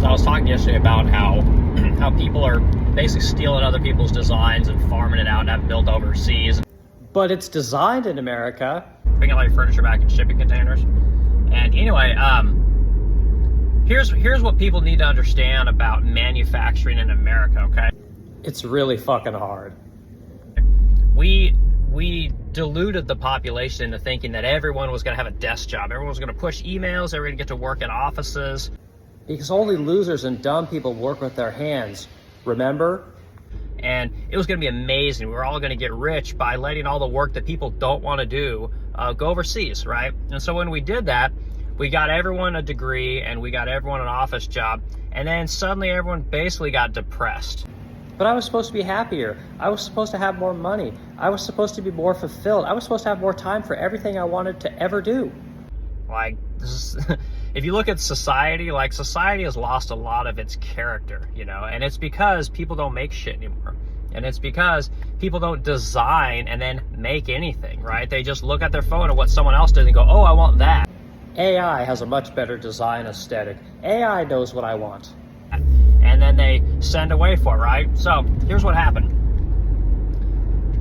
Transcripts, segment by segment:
So I was talking yesterday about how people are basically stealing other people's designs and farming it out and having it built overseas. But it's designed in America. Bringing all your furniture back in shipping containers. And anyway, here's what people need to understand about manufacturing in America, okay? It's really fucking hard. We diluted the population into thinking that everyone was going to have a desk job. Everyone was going to push emails. They were going to get to work in offices. Because only losers and dumb people work with their hands, remember? And it was going to be amazing. We were all going to get rich by letting all the work that people don't want to do go overseas, right? And so when we did that, we got everyone a degree and we got everyone an office job. And then suddenly everyone basically got depressed. But I was supposed to be happier. I was supposed to have more money. I was supposed to be more fulfilled. I was supposed to have more time for everything I wanted to ever do. Like, this is, if you look at society, like society has lost a lot of its character, you know, and it's because people don't make shit anymore. And it's because people don't design and then make anything, right? They just look at their phone at what someone else did and go, oh, I want that. AI has a much better design aesthetic. AI knows what I want. And then they send away for it, right? So here's what happened.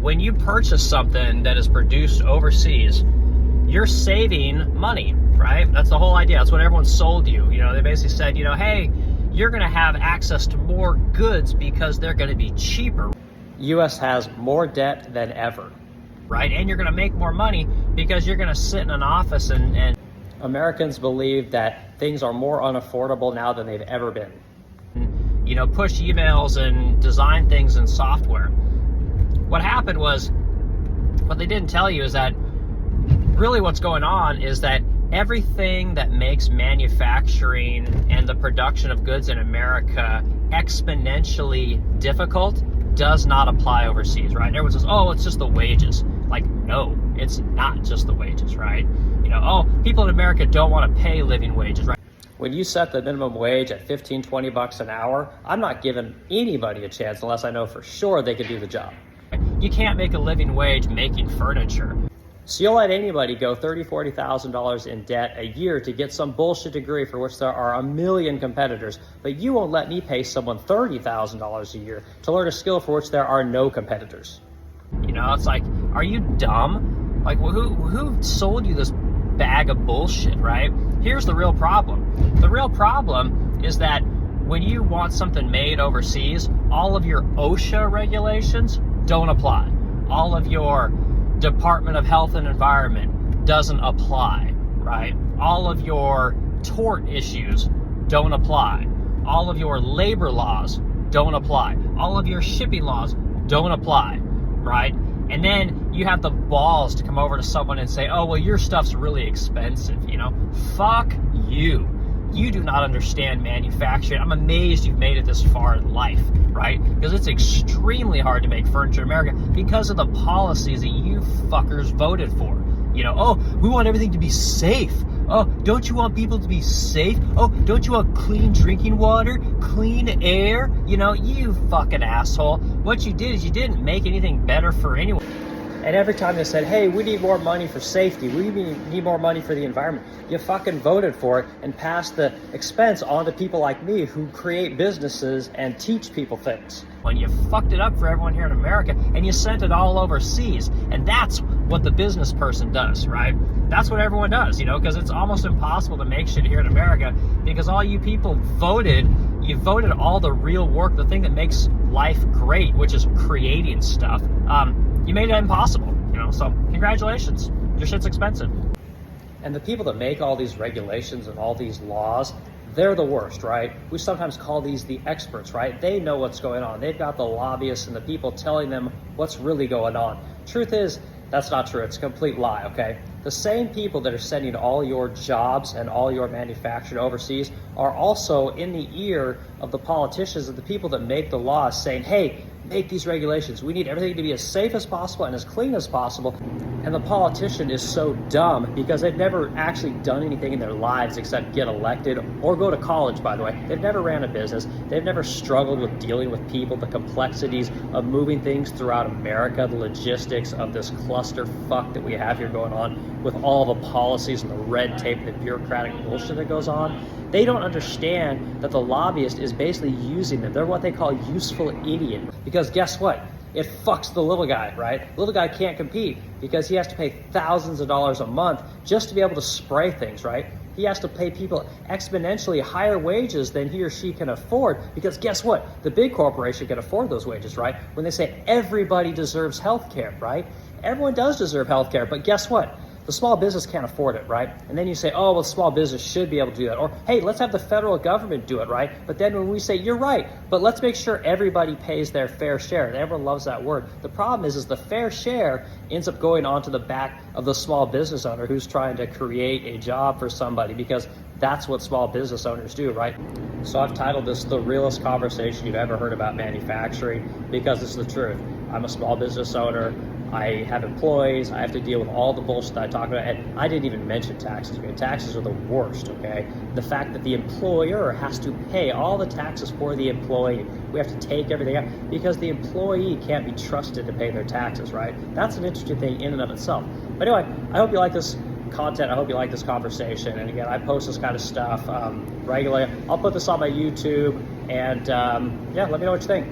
When you purchase something that is produced overseas, you're saving money, right? That's the whole idea. That's what everyone sold you. You know, they basically said, you know, hey, you're going to have access to more goods because they're going to be cheaper. U.S. has more debt than ever, right? And you're going to make more money because you're going to sit in an office and Americans believe that things are more unaffordable now than they've ever been. You know, push emails and design things in software. What happened was, what they didn't tell you is that really what's going on is that everything that makes manufacturing and the production of goods in America exponentially difficult does not apply overseas, right? And everyone says, oh, it's just the wages. Like, no, it's not just the wages, right? You know, oh, people in America don't want to pay living wages, right? When you set the minimum wage at $15, $20 an hour, I'm not giving anybody a chance unless I know for sure they can do the job. You can't make a living wage making furniture. So you'll let anybody go $30,000, $40,000 in debt a year to get some bullshit degree for which there are a million competitors, but you won't let me pay someone $30,000 a year to learn a skill for which there are no competitors. You know, it's like, are you dumb? Like, who sold you this bag of bullshit, right? Here's the real problem. The real problem is that when you want something made overseas, all of your OSHA regulations don't apply. All of your Department of Health and Environment doesn't apply, right? All of your tort issues don't apply. All of your labor laws don't apply. All of your shipping laws don't apply, right? And then you have the balls to come over to someone and say, oh, well, your stuff's really expensive, you know? Fuck you. You do not understand manufacturing. I'm amazed you've made it this far in life, right? Because it's extremely hard to make furniture in America because of the policies that you fuckers voted for. You know, oh, we want everything to be safe. Oh, don't you want people to be safe? Oh, don't you want clean drinking water, clean air? You know, you fucking asshole. What you did is you didn't make anything better for anyone. And every time they said, hey, we need more money for safety, we need more money for the environment, you fucking voted for it and passed the expense on to people like me who create businesses and teach people things. When you fucked it up for everyone here in America and you sent it all overseas. And that's what the business person does, right? That's what everyone does, you know, because it's almost impossible to make shit here in America because all you people voted all the real work, the thing that makes life great, which is creating stuff. You made it impossible, you know, so congratulations. Your shit's expensive. And the people that make all these regulations and all these laws, they're the worst, right? We sometimes call these the experts, right? They know what's going on. They've got the lobbyists and the people telling them what's really going on. Truth is, that's not true. It's a complete lie, okay? The same people that are sending all your jobs and all your manufacturing overseas are also in the ear of the politicians and the people that make the laws saying, hey, make these regulations. We need everything to be as safe as possible and as clean as possible. And the politician is so dumb because they've never actually done anything in their lives except get elected or go to college, by the way. They've never ran a business. They've never struggled with dealing with people, the complexities of moving things throughout America, the logistics of this clusterfuck that we have here going on with all the policies and the red tape and the bureaucratic bullshit that goes on. They don't understand that the lobbyist is basically using them. They're what they call useful idiot. Because guess what? It fucks the little guy, right? The little guy can't compete because he has to pay thousands of dollars a month just to be able to spray things, right? He has to pay people exponentially higher wages than he or she can afford because guess what? The big corporation can afford those wages, right? When they say everybody deserves health care, right? Everyone does deserve health care, but guess what? The small business can't afford it, right? And then you say, oh, well, small business should be able to do that. Or, hey, let's have the federal government do it, right? But then when we say, you're right, but let's make sure everybody pays their fair share. And everyone loves that word. The problem is the fair share ends up going onto the back of the small business owner who's trying to create a job for somebody because that's what small business owners do, right? So I've titled this The Realest Conversation You've Ever Heard About Manufacturing because it's the truth. I'm a small business owner. I have employees. I have to deal with all the bullshit that I talk about. And I didn't even mention taxes. Okay? Taxes are the worst, okay? The fact that the employer has to pay all the taxes for the employee. We have to take everything out because the employee can't be trusted to pay their taxes, right? That's an interesting thing in and of itself. But anyway, I hope you like this content. I hope you like this conversation. And again, I post this kind of stuff regularly. I'll put this on my YouTube. And yeah, let me know what you think.